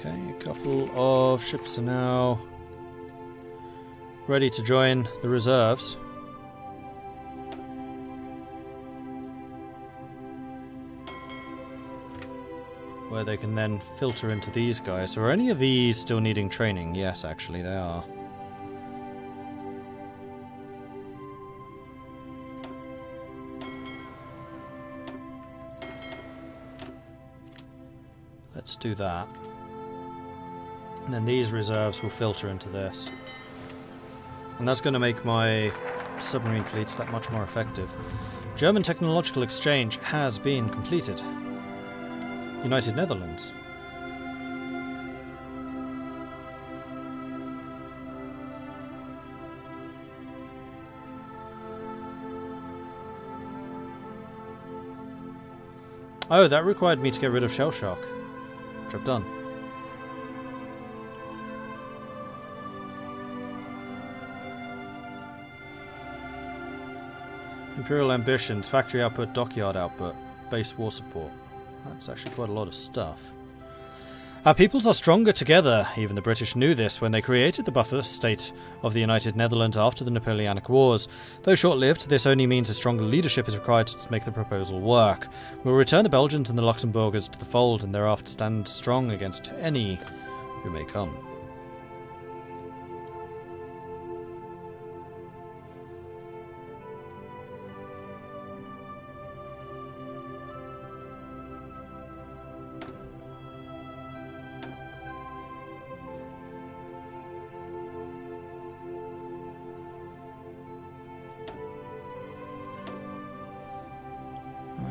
Okay, a couple of ships are now ready to join the reserves. Where they can then filter into these guys. So are any of these still needing training? Yes, actually, they are. Let's do that. And then these reserves will filter into this. And that's going to make my submarine fleets that much more effective. German technological exchange has been completed. United Netherlands. Oh, that required me to get rid of Shell Shark, which I've done. Imperial ambitions, factory output, dockyard output, base war support. That's actually quite a lot of stuff. Our peoples are stronger together. Even the British knew this when they created the buffer state of the United Netherlands after the Napoleonic Wars. Though short-lived, this only means a stronger leadership is required to make the proposal work. We'll return the Belgians and the Luxembourgers to the fold and thereafter stand strong against any who may come.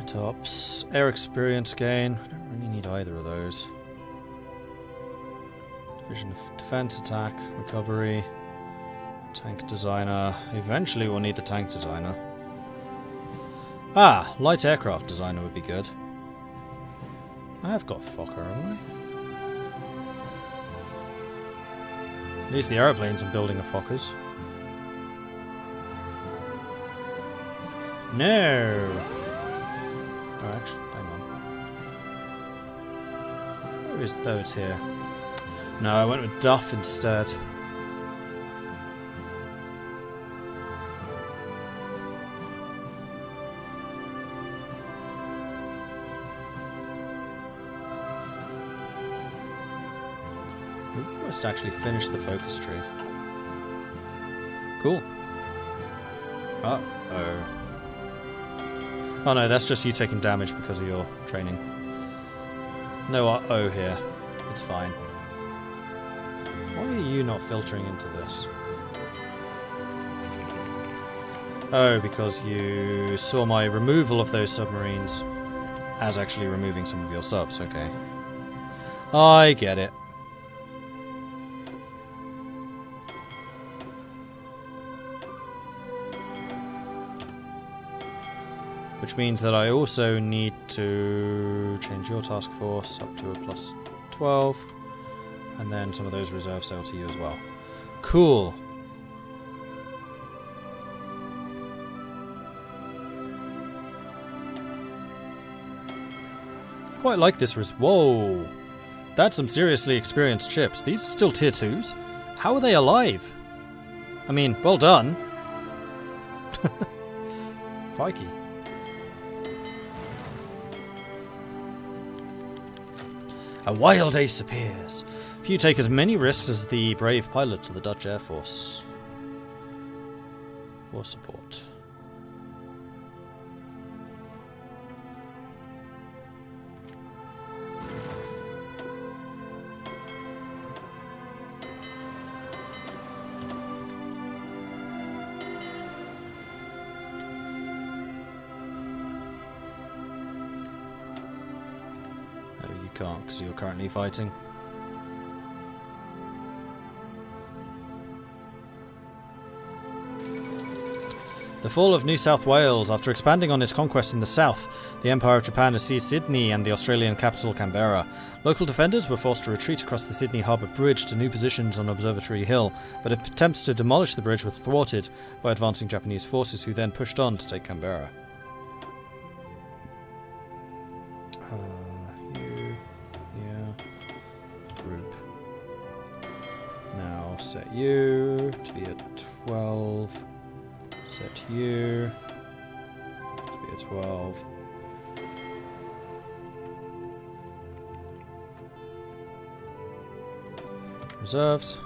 Tops. Air experience gain. I don't really need either of those. Division of defense, attack, recovery, tank designer. Eventually we'll need the tank designer. Ah, light aircraft designer would be good. I have got Fokker, haven't I? At least the aeroplanes I'm building are Fokkers. No! Oh, actually, hang on. Where is those here? No, I went with Duff instead. We almost actually finished the focus tree. Cool. Uh-oh. Oh no, that's just you taking damage because of your training. No uh-oh here. It's fine. Why are you not filtering into this? Oh, because you saw my removal of those submarines as actually removing some of your subs. Okay. I get it. Which means that I also need to change your task force up to a +12, and then some of those reserves sail to you as well. Cool. I quite like this whoa! That's some seriously experienced ships. These are still tier 2s? How are they alive? I mean, well done. Viking. A wild ace appears. Few take as many risks as the brave pilots of the Dutch Air Force. War support. Can't, because you're currently fighting. The fall of New South Wales. After expanding on its conquest in the south, the Empire of Japan has seized Sydney and the Australian capital Canberra. Local defenders were forced to retreat across the Sydney Harbour Bridge to new positions on Observatory Hill, but attempts to demolish the bridge were thwarted by advancing Japanese forces, who then pushed on to take Canberra. Group. set you to be at 12. Set you to be at 12. Reserves.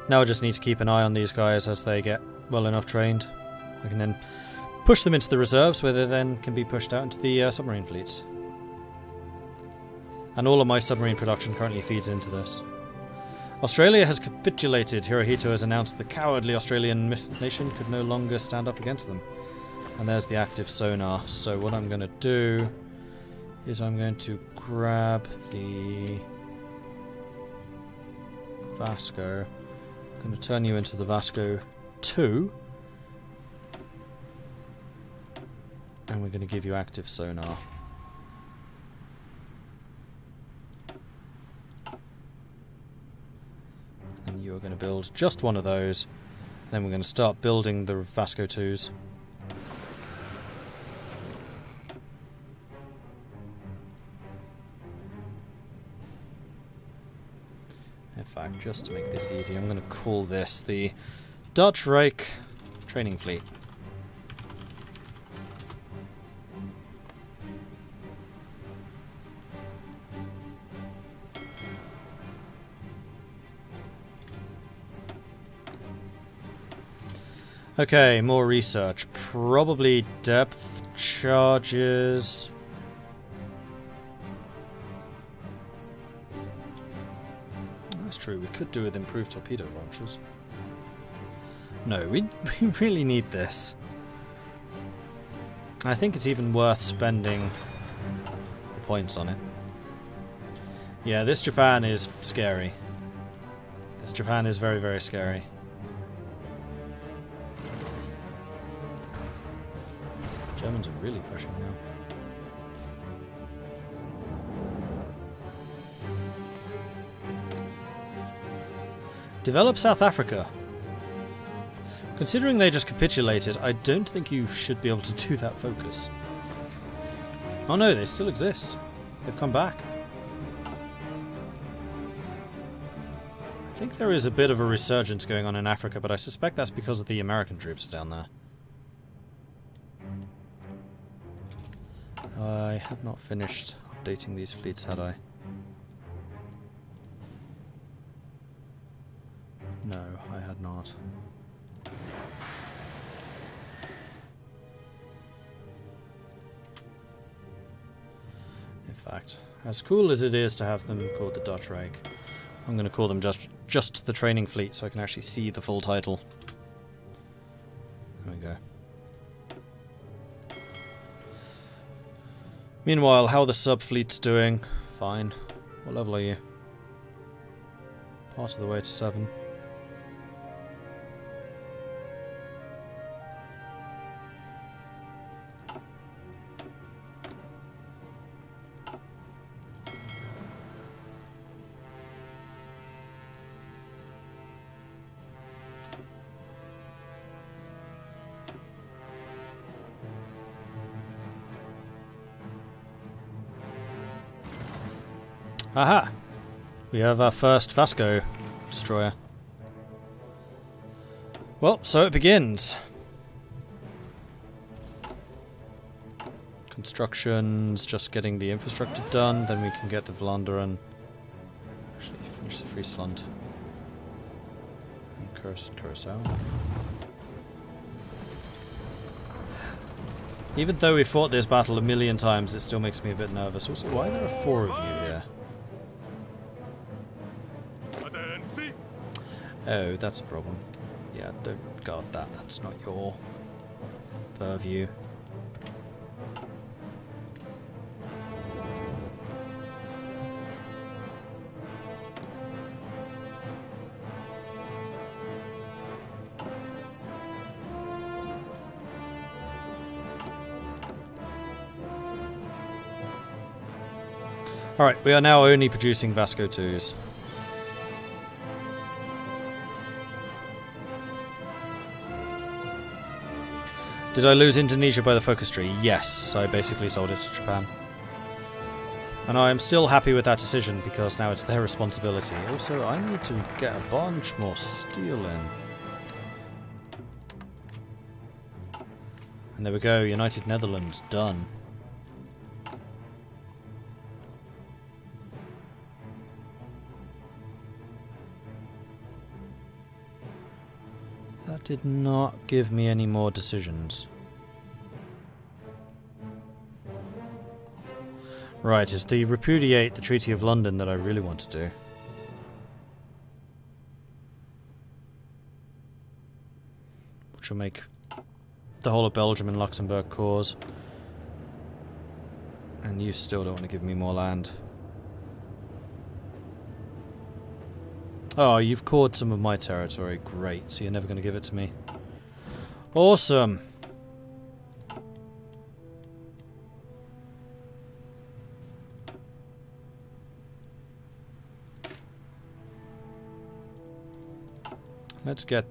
Now I just need to keep an eye on these guys as they get well enough trained. I can then push them into the reserves where they then can be pushed out into the submarine fleets. And all of my submarine production currently feeds into this. Australia has capitulated. Hirohito has announced the cowardly Australian nation could no longer stand up against them. And there's the active sonar. So what I'm going to do is I'm going to grab the Vasco. I'm going to turn you into the Vasco 2. And we're going to give you active sonar. And you're going to build just one of those. Then we're going to start building the Vasco 2s. In fact, just to make this easy, I'm going to call this the Dutch Reich Training Fleet. Okay, more research. Probably depth charges. That's true, we could do with improved torpedo launchers. No, we really need this. I think it's even worth spending the points on it. Yeah, this Japan is scary. This Japan is very, very scary. Germans are really pushing now. Develop South Africa. Considering they just capitulated, I don't think you should be able to do that focus. Oh no, they still exist. They've come back. I think there is a bit of a resurgence going on in Africa, but I suspect that's because of the American troops down there. I had not finished updating these fleets, had I? No, I had not. In fact, as cool as it is to have them called the Dutch Reich, I'm going to call them just the training fleet so I can actually see the full title. There we go. Meanwhile, how are the sub-fleets doing? Fine. What level are you? Part of the way to 7. Aha! We have our first Vasco destroyer. Well, so it begins. Construction's just getting the infrastructure done, then we can get the Vlaanderen. Actually, finish the Friesland. And Curaçao. Even though we fought this battle a million times, it still makes me a bit nervous. Also, why are there 4 of you here? Oh, that's a problem. Yeah, don't guard that. That's not your purview. Alright, we are now only producing Vasco 2s. Did I lose Indonesia by the focus tree? Yes, I basically sold it to Japan. And I'm still happy with that decision because now it's their responsibility. Also, I need to get a bunch more steel in. And there we go, United Netherlands, done. That did not give me any more decisions. Right, it's the repudiate the Treaty of London that I really want to do. Which will make the whole of Belgium and Luxembourg cause. And you still don't want to give me more land. Oh, you've caught some of my territory. Great, so you're never going to give it to me. Awesome! Let's get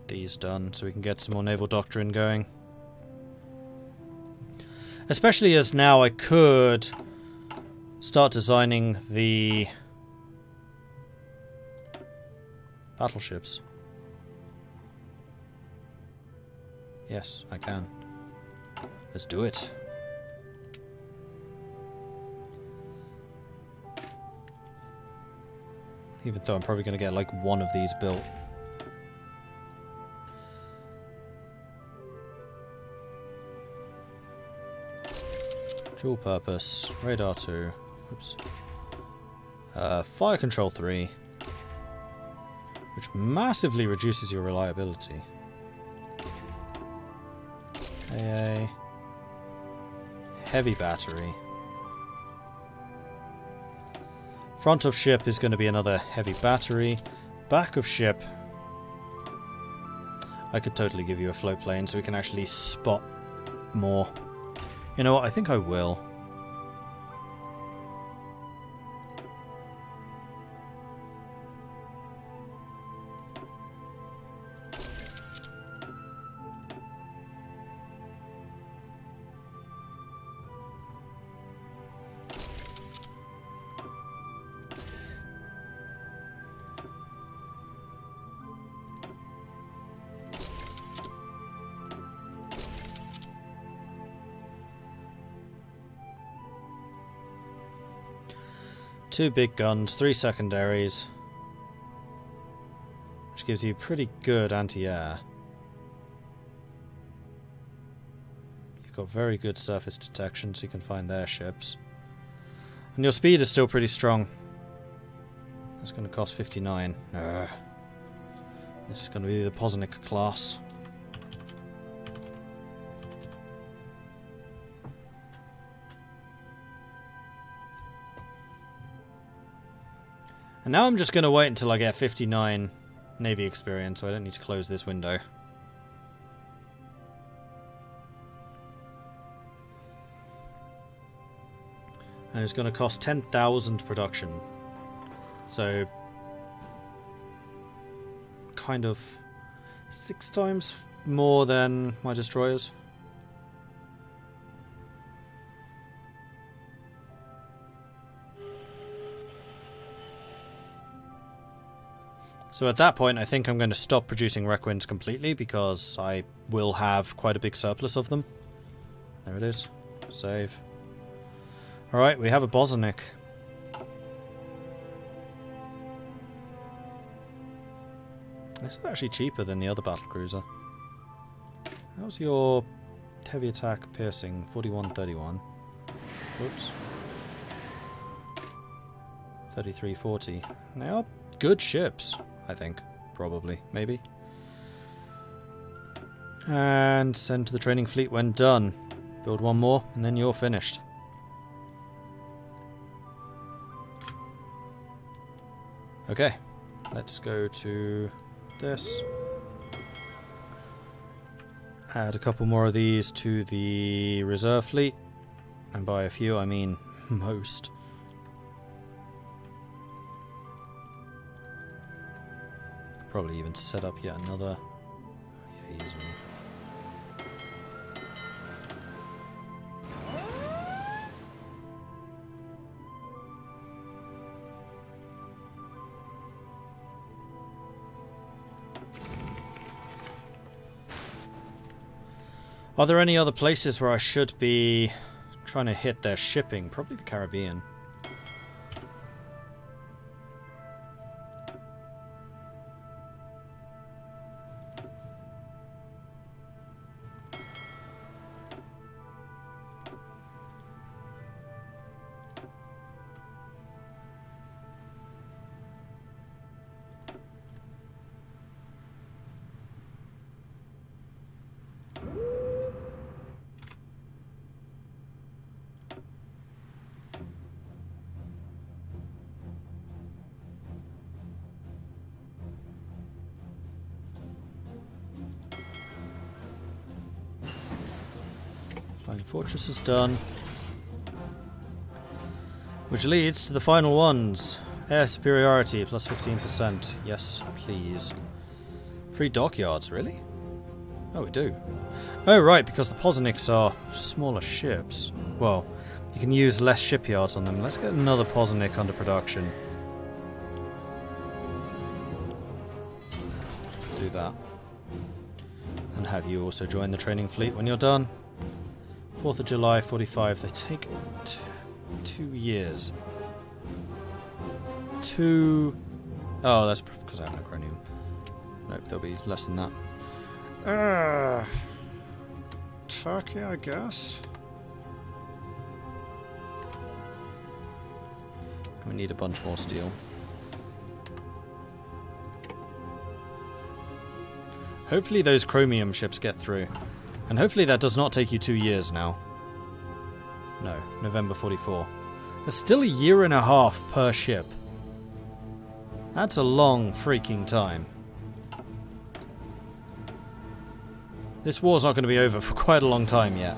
these done so we can get some more naval doctrine going. Especially as now I could start designing the battleships. Yes, I can. Let's do it. Even though I'm probably going to get like one of these built. Dual purpose, radar 2, oops. Fire control 3, which massively reduces your reliability. AA, heavy battery. Front of ship is going to be another heavy battery. Back of ship, I could totally give you a float plane so we can actually spot more. You know what, I think I will. Two big guns, 3 secondaries, which gives you pretty good anti-air. You've got very good surface detection, so you can find their ships. And your speed is still pretty strong. That's going to cost 59. This is going to be the Poznik class. And now I'm just going to wait until I get 59 Navy experience, so I don't need to close this window. And it's going to cost 10,000 production. So, kind of 6 times more than my destroyers. So at that point, I think I'm going to stop producing Requins completely because I will have quite a big surplus of them. There it is. Save. Alright, we have a Bosniak. This is actually cheaper than the other battlecruiser. How's your heavy attack piercing? 41-31. Whoops. 33-40. They are good ships. I think. Probably. Maybe. And send to the training fleet when done. Build one more, and then you're finished. Okay. Let's go to this. Add a couple more of these to the reserve fleet. And by a few, I mean most. Probably even set up yet another. Yeah, easily. Are there any other places where I should be trying to hit their shipping? Probably the Caribbean. Flying Fortress is done. Which leads to the final ones. Air superiority, plus 15%. Yes, please. Free dockyards, really? Oh, we do. Oh, right, because the Pozniks are smaller ships. Well, you can use less shipyards on them. Let's get another Poznik under production. Do that. And have you also join the training fleet when you're done. 4th of July, 45. They take 2 years. Oh, that's because I have no cranium. Nope, there'll be less than that. Turkey, I guess. We need a bunch more steel. Hopefully those chromium ships get through. And hopefully that does not take you 2 years now. No, November 44. There's still a year and a half per ship. That's a long freaking time. This war's not going to be over for quite a long time yet.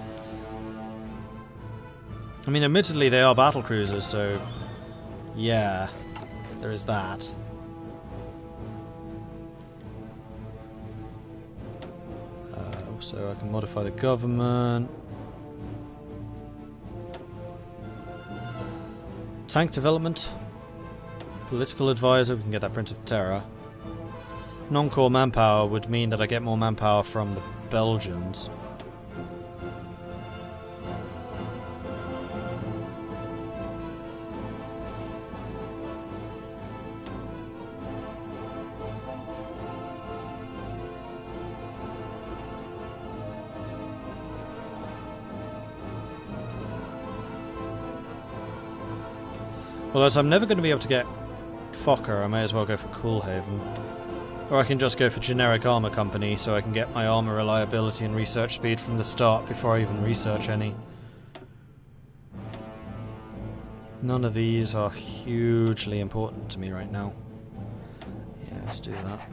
I mean, admittedly they are battle cruisers, so yeah, there is that. So I can modify the government. Tank development. Political advisor, we can get that Prince of Terror. Non-core manpower would mean that I get more manpower from the Belgians. Well, as I'm never going to be able to get Fokker, I may as well go for Coolhaven. Or I can just go for generic armor company, so I can get my armor reliability and research speed from the start before I even research any. None of these are hugely important to me right now. Yeah, let's do that.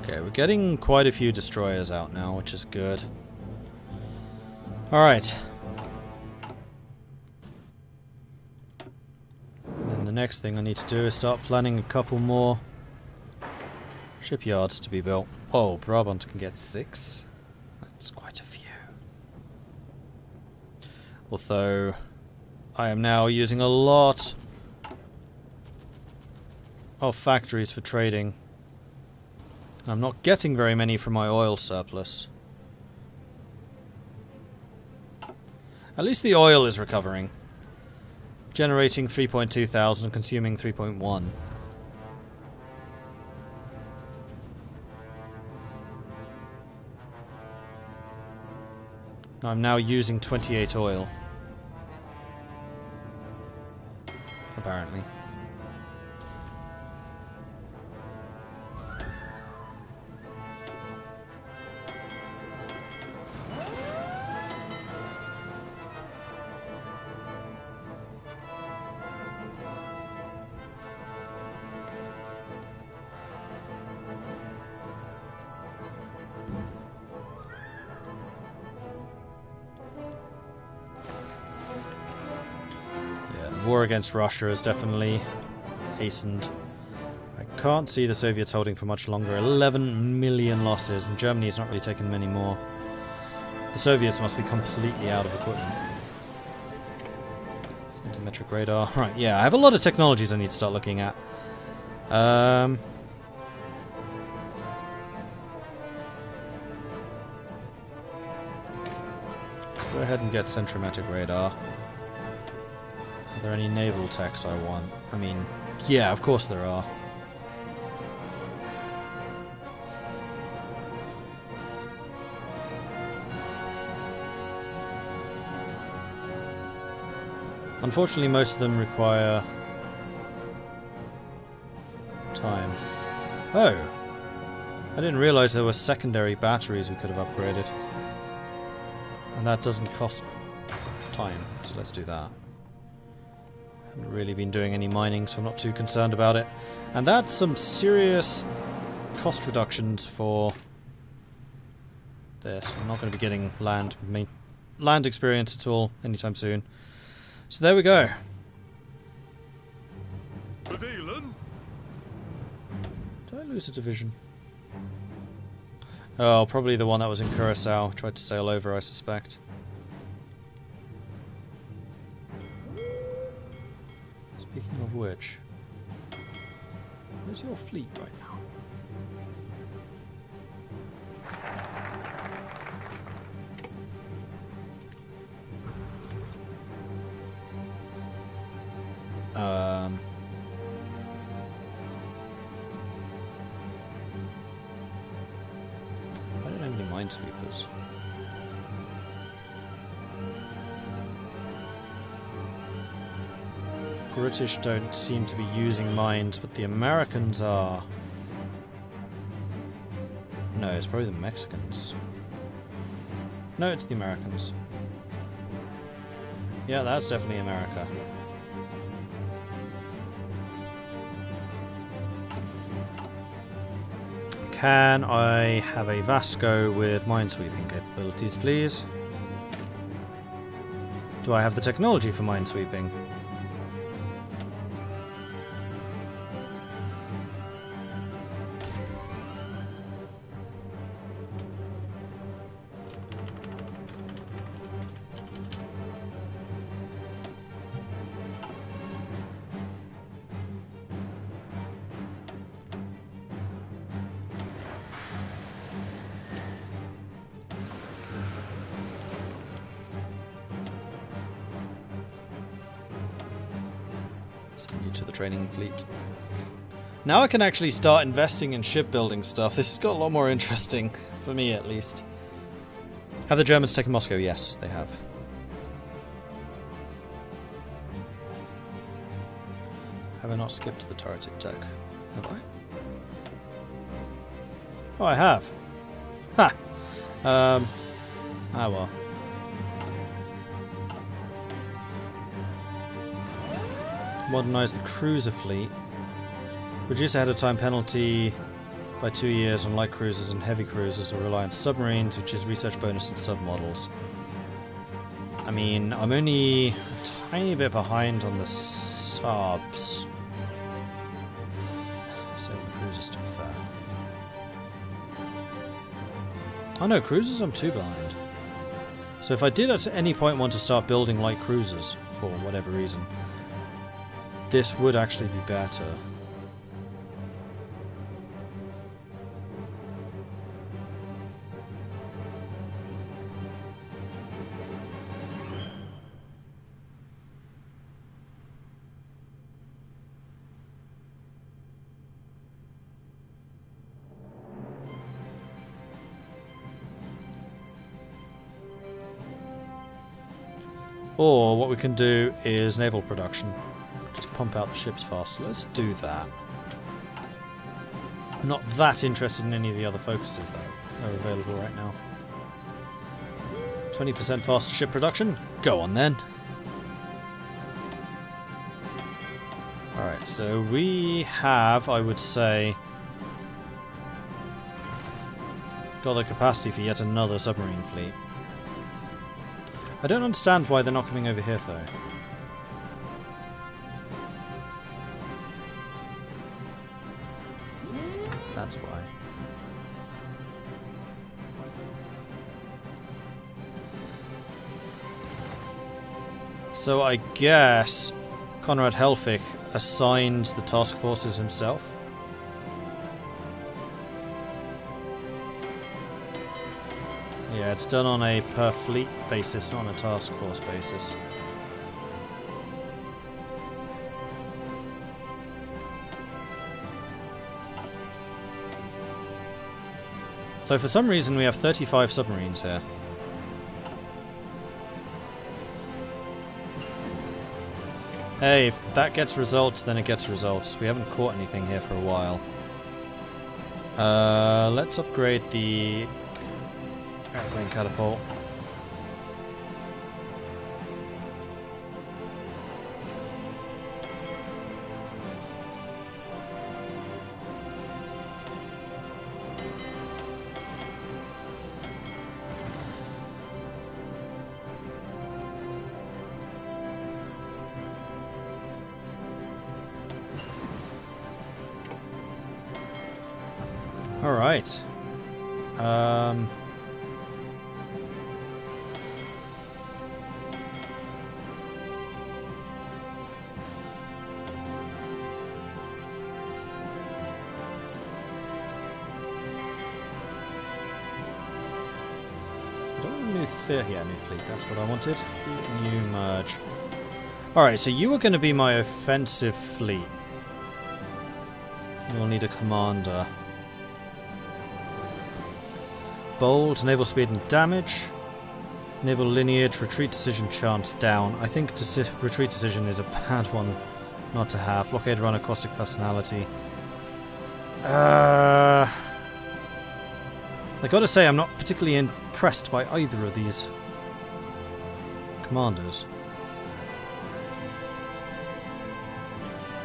Okay, we're getting quite a few destroyers out now, which is good. Alright. Then the next thing I need to do is start planning a couple more shipyards to be built. Oh, Brabant can get 6? That's quite a few. Although, I am now using a lot of factories for trading. I'm not getting very many from my oil surplus. At least the oil is recovering. Generating 3.2 thousand and consuming 3.1. I'm now using 28 oil. Apparently. War against Russia is definitely hastened. I can't see the Soviets holding for much longer. 11 million losses, and Germany's not really taken many more. The Soviets must be completely out of equipment. Centimetric radar. Right, yeah, I have a lot of technologies I need to start looking at. Let's go ahead and get centrimetric radar. Are there any naval techs I want? I mean, yeah, of course there are. Unfortunately, most of them require time. Oh! I didn't realise there were secondary batteries we could have upgraded. And that doesn't cost time, so let's do that. Haven't really been doing any mining, so I'm not too concerned about it. And that's some serious cost reductions for this. I'm not going to be getting land experience at all anytime soon. So there we go. Did I lose a division? Oh, probably the one that was in Curacao. Tried to sail over, I suspect. Speaking of which, where's your fleet right now? I don't have any minesweepers. British don't seem to be using mines, but the Americans are. No, it's probably the Mexicans. No, it's the Americans. Yeah, that's definitely America. Can I have a Vasco with minesweeping capabilities, please? Do I have the technology for minesweeping? Send you to the training fleet. Now I can actually start investing in shipbuilding stuff. This has got a lot more interesting, for me at least. Have the Germans taken Moscow? Yes, they have. Have I not skipped the turreted tech? Have I? Oh, I have. Ha! Ah well. Modernise the cruiser fleet. Reduce ahead of time penalty by 2 years on light cruisers and heavy cruisers, or rely on submarines, which is research bonus and submodels. I mean, I'm only a tiny bit behind on the subs. So the cruisers, to be fair. Oh no, cruisers I'm 2 behind. So if I did at any point want to start building light cruisers, for whatever reason, this would actually be better. Or what we can do is naval production. Just pump out the ships faster. Let's do that. I'm not that interested in any of the other focuses that are available right now. 20% faster ship production? Go on then. Alright, so we have, I would say, got the capacity for yet another submarine fleet. I don't understand why they're not coming over here though. That's why. So I guess Conrad Helfich assigns the task forces himself. Yeah, it's done on a per fleet basis, not on a task force basis. So for some reason we have 35 submarines here. Hey, if that gets results, then it gets results. We haven't caught anything here for a while. Let's upgrade the airplane catapult. All right. New fleet, that's what I wanted. New merge. Alright, so you are going to be my offensive fleet. You'll need a commander. Bold, naval speed and damage. Naval lineage, retreat decision chance down. I think retreat decision is a bad one not to have. Blockade runner, caustic personality. I gotta say, I'm not particularly impressed by either of these commanders.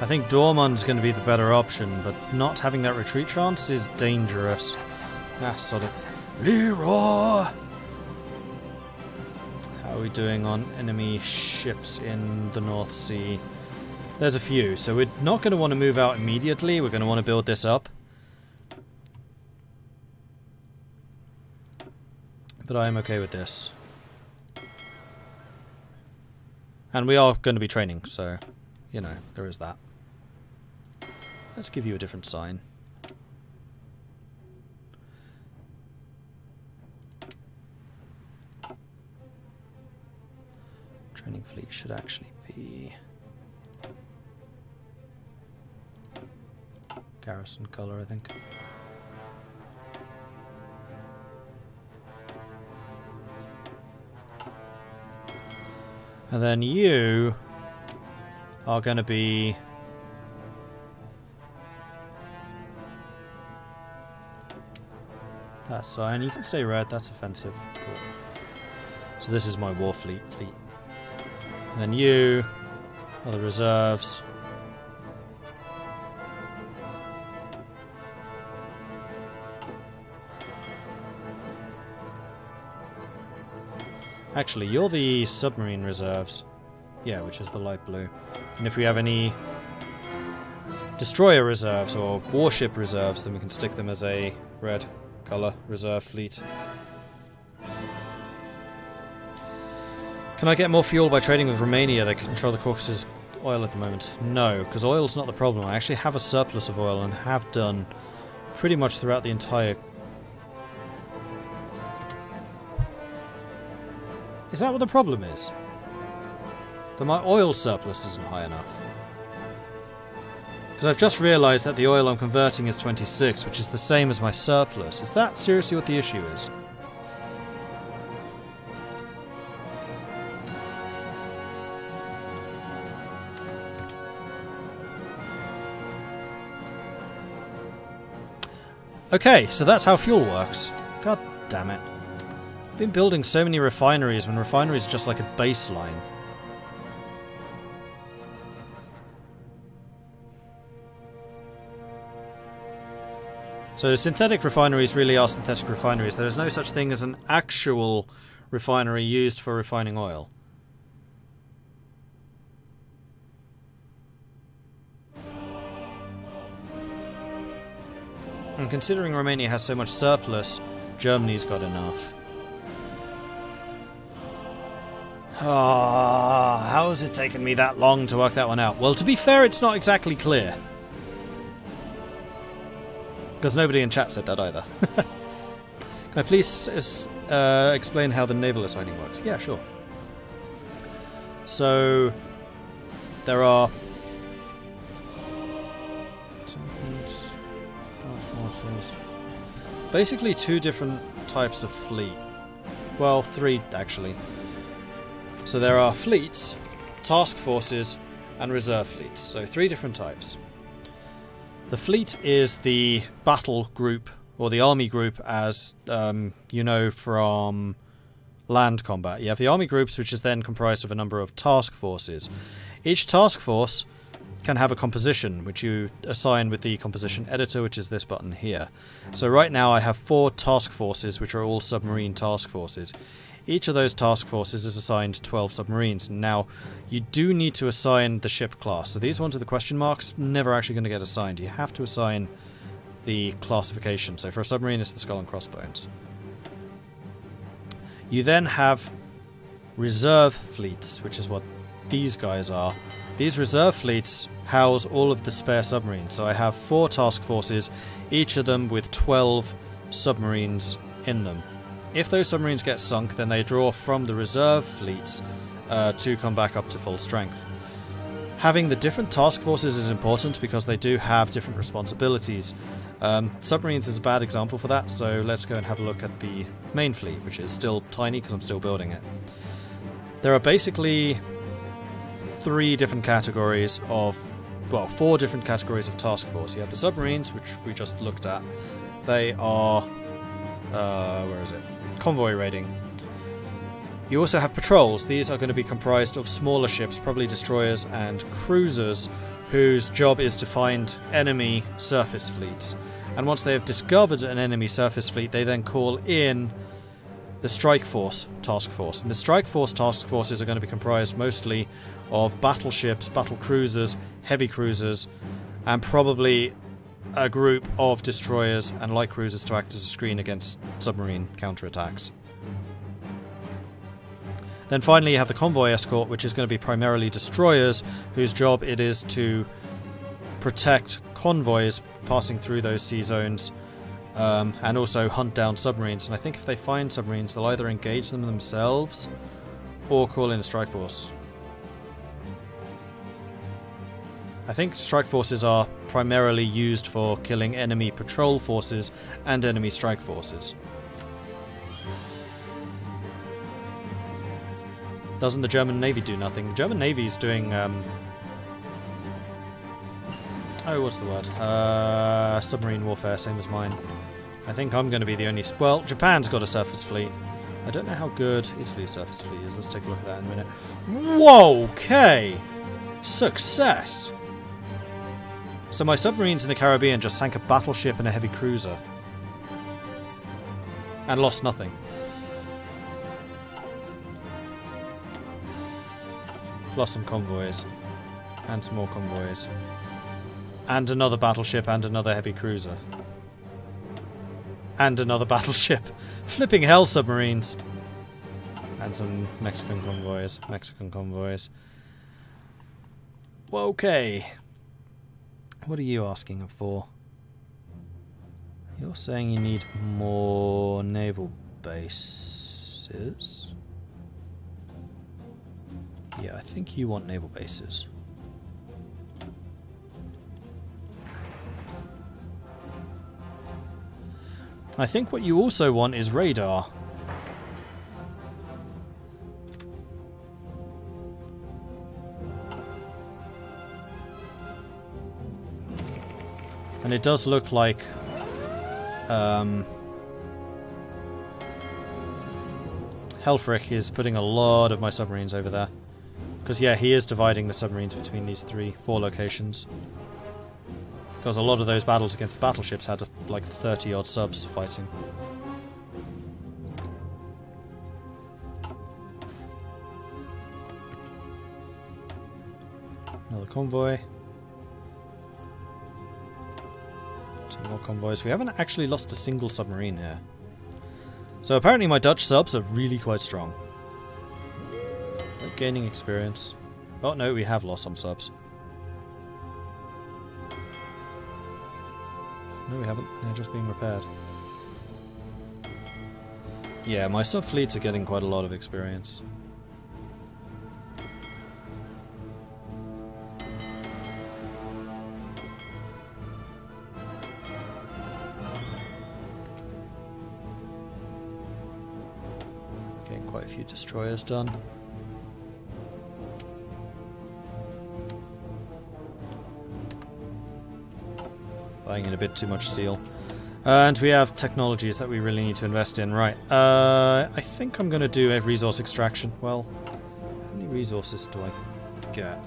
I think Dormund's going to be the better option, but not having that retreat chance is dangerous. Ah, sod it. Leroy! How are we doing on enemy ships in the North Sea? There's a few, so we're not going to want to move out immediately. We're going to want to build this up. But I am okay with this. And we are going to be training, so, you know, there is that. Let's give you a different sign. Training fleet should actually be garrison color, I think. And then you are going to be that sign. You can stay red, that's offensive. Cool. So this is my war fleet. And then you are the reserves. Actually, you're the submarine reserves. Yeah, which is the light blue. And if we have any destroyer reserves or warship reserves, then we can stick them as a red colour reserve fleet. Can I get more fuel by trading with Romania? They control the Caucasus oil at the moment. No, because oil's not the problem. I actually have a surplus of oil and have done pretty much throughout the entire... Is that what the problem is? That my oil surplus isn't high enough? Because I've just realised that the oil I'm converting is 26, which is the same as my surplus. Is that seriously what the issue is? Okay, so that's how fuel works. God damn it. I've been building so many refineries when refineries are just like a baseline. So synthetic refineries really are synthetic refineries. There is no such thing as an actual refinery used for refining oil. And considering Romania has so much surplus, Germany's got enough. How has it taken me that long to work that one out? Well, to be fair, it's not exactly clear. Because nobody in chat said that either. Can I please explain how the naval assigning works? Yeah, sure. So, there are basically two different types of fleet. Well, three actually. So there are fleets, task forces, and reserve fleets. So three different types. The fleet is the battle group, or the army group, as you know from land combat. You have the army groups, which is then comprised of a number of task forces. Each task force can have a composition, which you assign with the composition editor, which is this button here. So right now I have 4 task forces, which are all submarine task forces. Each of those task forces is assigned 12 submarines. Now, you do need to assign the ship class. So these ones with the question marks, never actually going to get assigned. You have to assign the classification. So for a submarine, it's the Skull and Crossbones. You then have reserve fleets, which is what these guys are. These reserve fleets house all of the spare submarines. So I have 4 task forces, each of them with 12 submarines in them. If those submarines get sunk, then they draw from the reserve fleets to come back up to full strength. Having the different task forces is important because they do have different responsibilities. Submarines is a bad example for that, so let's go and have a look at the main fleet, which is still tiny because I'm still building it. There are basically 3 different categories of, well, 4 different categories of task force. You have the submarines, which we just looked at. They are, where is it? Convoy raiding. You also have patrols. These are going to be comprised of smaller ships, probably destroyers and cruisers, whose job is to find enemy surface fleets. And once they have discovered an enemy surface fleet, they then call in the Strike Force task force. And the Strike Force task forces are going to be comprised mostly of battleships, battle cruisers, heavy cruisers, and probably a group of destroyers and light cruisers to act as a screen against submarine counterattacks. Then finally you have the convoy escort, which is going to be primarily destroyers, whose job it is to protect convoys passing through those sea zones, and also hunt down submarines. And I think if they find submarines, they'll either engage them themselves or call in a strike force. I think strike forces are primarily used for killing enemy patrol forces and enemy strike forces. Doesn't the German Navy do nothing? The German Navy is doing, oh, what's the word? Submarine warfare, same as mine. I think I'm going to be the only... Well, Japan's got a surface fleet. I don't know how good Italy's surface fleet is. Let's take a look at that in a minute. Whoa, okay! Success! So my submarines in the Caribbean just sank a battleship and a heavy cruiser. And lost nothing. Lost some convoys. And some more convoys. And another battleship and another heavy cruiser. And another battleship. Flipping hell, submarines. And some Mexican convoys. Mexican convoys. Well, okay. What are you asking for? You're saying you need more naval bases? Yeah, I think you want naval bases. I think what you also want is radar. And it does look like Helfrich is putting a lot of my submarines over there. Because, yeah, he is dividing the submarines between these 4 locations. Because a lot of those battles against the battleships had, like, 30-odd subs fighting. Another convoy. 2 more convoys. We haven't actually lost a single submarine here. So apparently my Dutch subs are really quite strong. gaining experience. Oh no, we have lost some subs. No, we haven't. They're just being repaired. Yeah, my sub-fleets are getting quite a lot of experience. Getting quite a few destroyers done. Buying in a bit too much steel. And we have technologies that we really need to invest in. Right. I think I'm going to do a resource extraction. Well, how many resources do I get?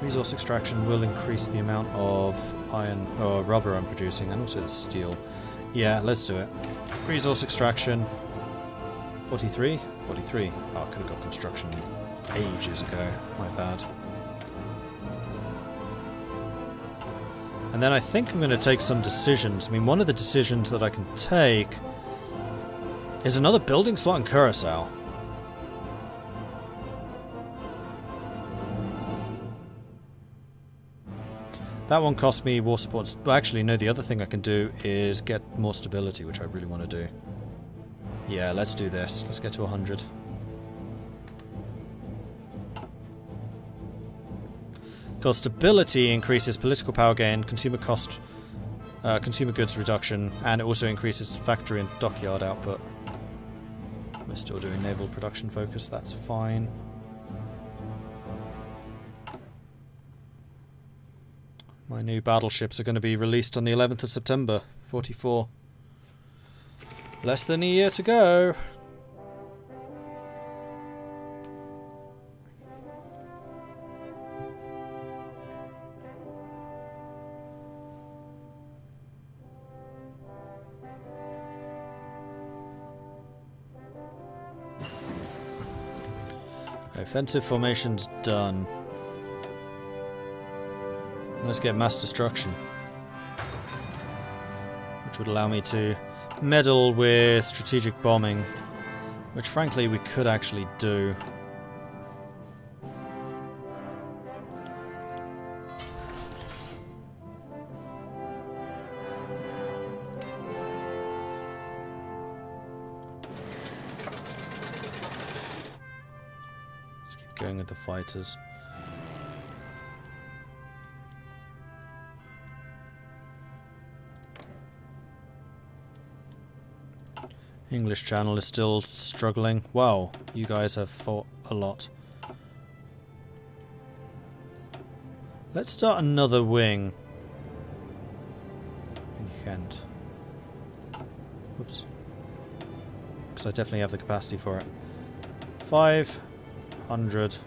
Resource extraction will increase the amount of iron or rubber I'm producing, and also the steel. Yeah, let's do it. Resource extraction. 43? 43. Oh, I could have got construction ages ago. My bad. And then I think I'm going to take some decisions. I mean, one of the decisions that I can take is another building slot in Curacao. That one cost me war support. Well, actually, no, the other thing I can do is get more stability, which I really want to do. Yeah, let's do this. Let's get to 100. Because stability increases political power gain, consumer cost, consumer goods reduction, and it also increases factory and dockyard output. We're still doing naval production focus, that's fine. My new battleships are going to be released on the 11th of September, 44. Less than a year to go. Offensive formation's done. Let's get mass destruction, which would allow me to meddle with strategic bombing, which frankly we could actually do. Let's keep going with the fighters. English Channel is still struggling. Wow, you guys have fought a lot. Let's start another wing in Ghent. Whoops. Because I definitely have the capacity for it. 500.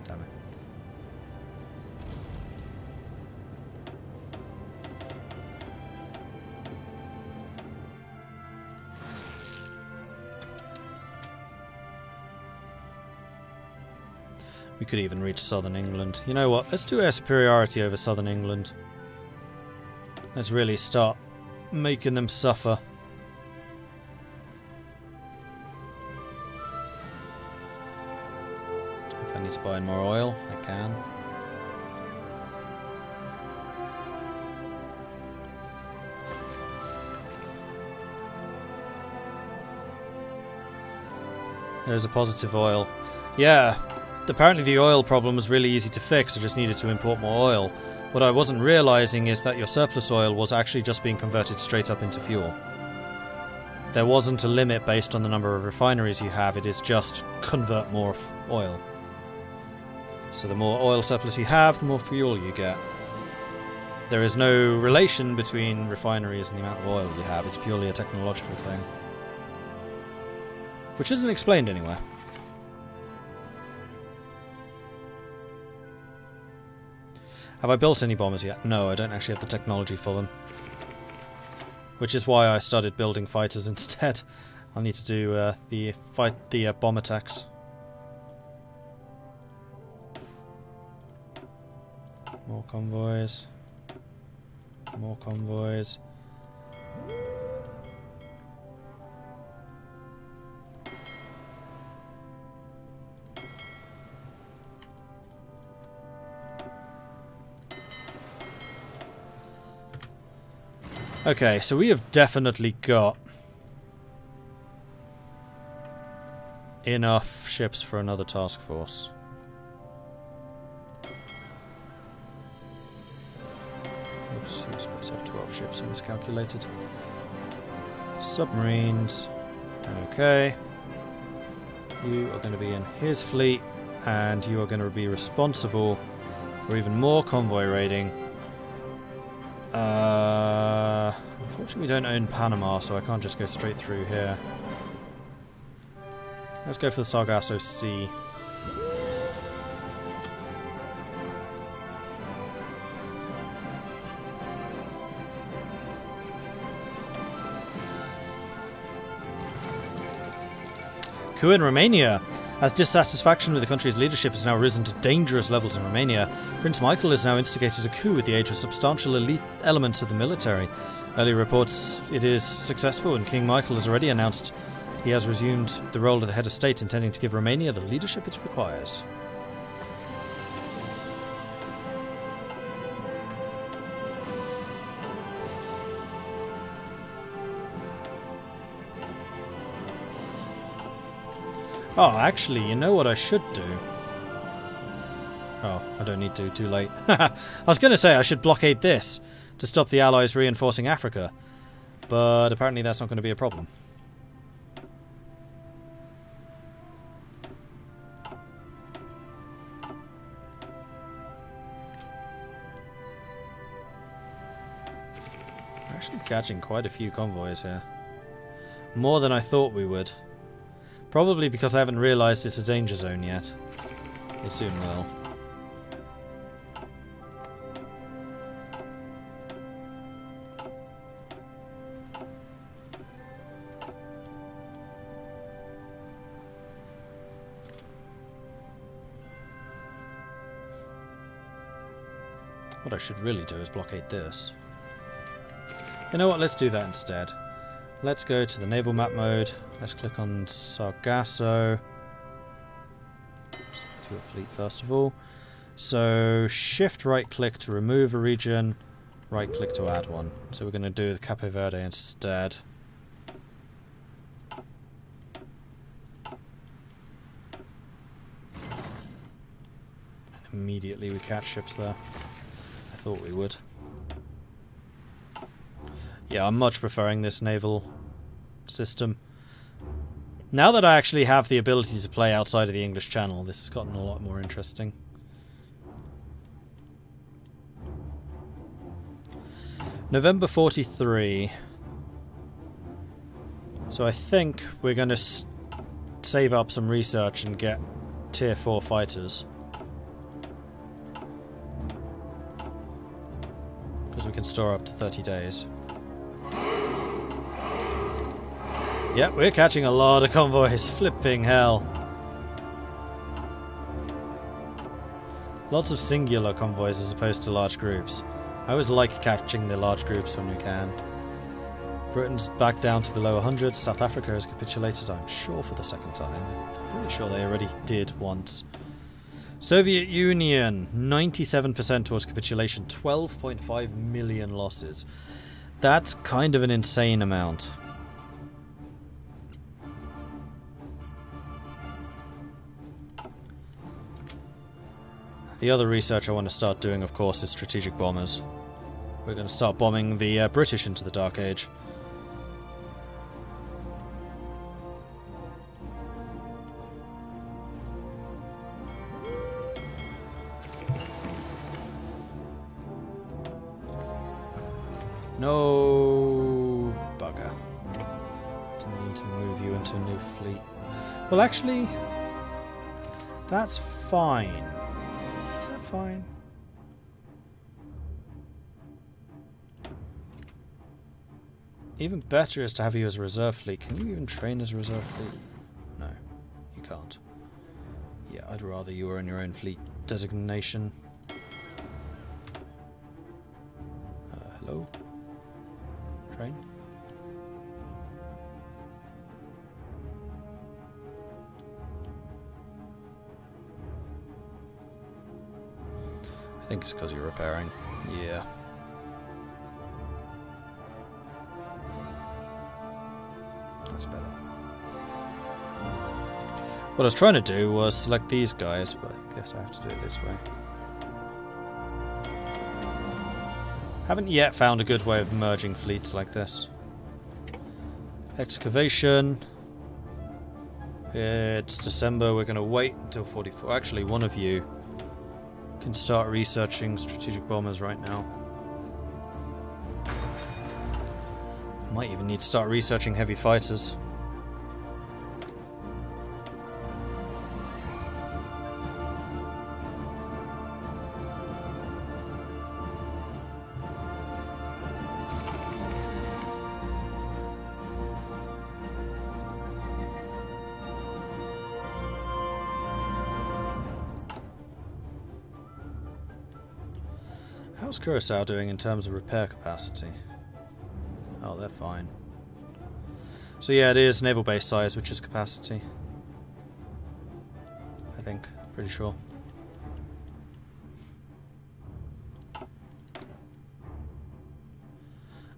Damn it. We could even reach southern England. You know what? Let's do air superiority over southern England. Let's really start making them suffer. If I need to buy more oil, I can. There's a positive oil. Yeah. Apparently the oil problem was really easy to fix, I just needed to import more oil. What I wasn't realizing is that your surplus oil was actually just being converted straight up into fuel. There wasn't a limit based on the number of refineries you have, it is just convert more oil. So the more oil surplus you have, the more fuel you get. There is no relation between refineries and the amount of oil you have, it's purely a technological thing. Which isn't explained anywhere. Have I built any bombers yet? No, I don't actually have the technology for them. Which is why I started building fighters instead. I'll need to do the bomb attacks. More convoys. More convoys. Okay, so we have definitely got enough ships for another task force. Oops, you're supposed to have 12 ships, I miscalculated. Submarines. Okay. You are going to be in his fleet, and you are going to be responsible for even more convoy raiding. Unfortunately we don't own Panama, so I can't just go straight through here. Let's go for the Sargasso Sea. Coup in Romania. As dissatisfaction with the country's leadership has now risen to dangerous levels in Romania, Prince Michael has now instigated a coup with the aid of substantial elite elements of the military. Early reports it is successful, and King Michael has already announced he has resumed the role of the head of state, intending to give Romania the leadership it requires. Oh, actually, you know what I should do? Oh, I don't need to, too late. I was going to say I should blockade this to stop the Allies reinforcing Africa, but apparently that's not going to be a problem. We're actually catching quite a few convoys here. More than I thought we would. Probably because I haven't realised it's a danger zone yet. They soon will. What I should really do is blockade this. You know what, let's do that instead. Let's go to the naval map mode. Let's click on Sargasso. Let's do a fleet first of all. So shift right click to remove a region, right click to add one. So we're going to do the Cape Verde instead. And immediately we catch ships there. I thought we would. Yeah, I'm much preferring this naval system. Now that I actually have the ability to play outside of the English Channel, this has gotten a lot more interesting. November 43. So I think we're going to save up some research and get tier 4 fighters. Because we can store up to 30 days. Yep, we're catching a lot of convoys. Flipping hell. Lots of singular convoys as opposed to large groups. I always like catching the large groups when we can. Britain's back down to below 100. South Africa has capitulated, I'm sure, for the second time. I'm pretty sure they already did once. Soviet Union, 97% towards capitulation. 12.5 million losses. That's kind of an insane amount. The other research I want to start doing, of course, is strategic bombers. We're going to start bombing the British into the Dark Age. No bugger. Didn't mean to move you into a new fleet. Well, actually, that's fine. Is that fine? Even better is to have you as a reserve fleet. Can you even train as a reserve fleet? No, you can't. Yeah, I'd rather you were in your own fleet designation. Hello? Train? I think it's because you're repairing. Yeah. What I was trying to do was select these guys, but I guess I have to do it this way. Haven't yet found a good way of merging fleets like this. Excavation. It's December, we're going to wait until 44. Actually, one of you can start researching strategic bombers right now. Might even need to start researching heavy fighters. How's Curacao doing in terms of repair capacity? Oh, they're fine. So yeah, it is naval base size, which is capacity. I think. Pretty sure.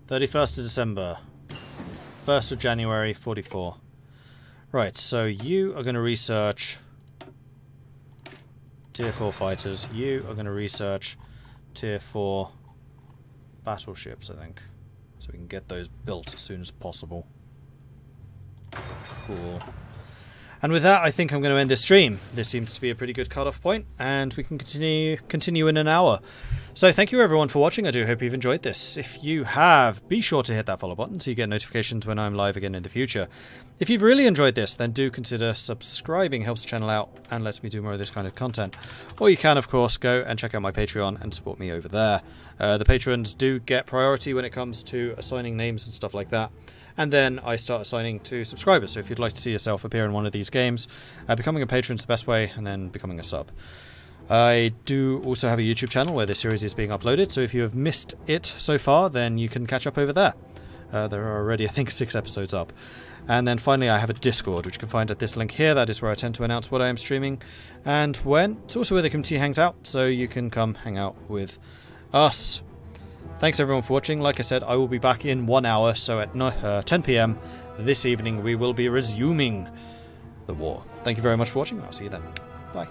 (31st of December). 1st of January, 44. Right, so you are going to research Tier 4 fighters. You are going to research Tier 4 battleships, I think. So we can get those built as soon as possible. Cool. And with that, I think I'm going to end this stream. This seems to be a pretty good cut-off point, and we can continue in an hour. So thank you everyone for watching. I do hope you've enjoyed this. If you have, be sure to hit that follow button so you get notifications when I'm live again in the future. If you've really enjoyed this, then do consider subscribing. Helps the channel out and lets me do more of this kind of content. Or you can, of course, go and check out my Patreon and support me over there. The patrons do get priority when it comes to assigning names and stuff like that. And then I start assigning to subscribers. So if you'd like to see yourself appear in one of these games, becoming a patron is the best way, and then becoming a sub. I do also have a YouTube channel where this series is being uploaded, so if you have missed it so far, then you can catch up over there. There are already, I think, 6 episodes up. And then finally I have a Discord, which you can find at this link here. That is where I tend to announce what I am streaming and when. It's also where the community hangs out, so you can come hang out with us. Thanks everyone for watching. Like I said, I will be back in 1 hour, so at 10 PM this evening we will be resuming the war. Thank you very much for watching. I'll see you then. Bye.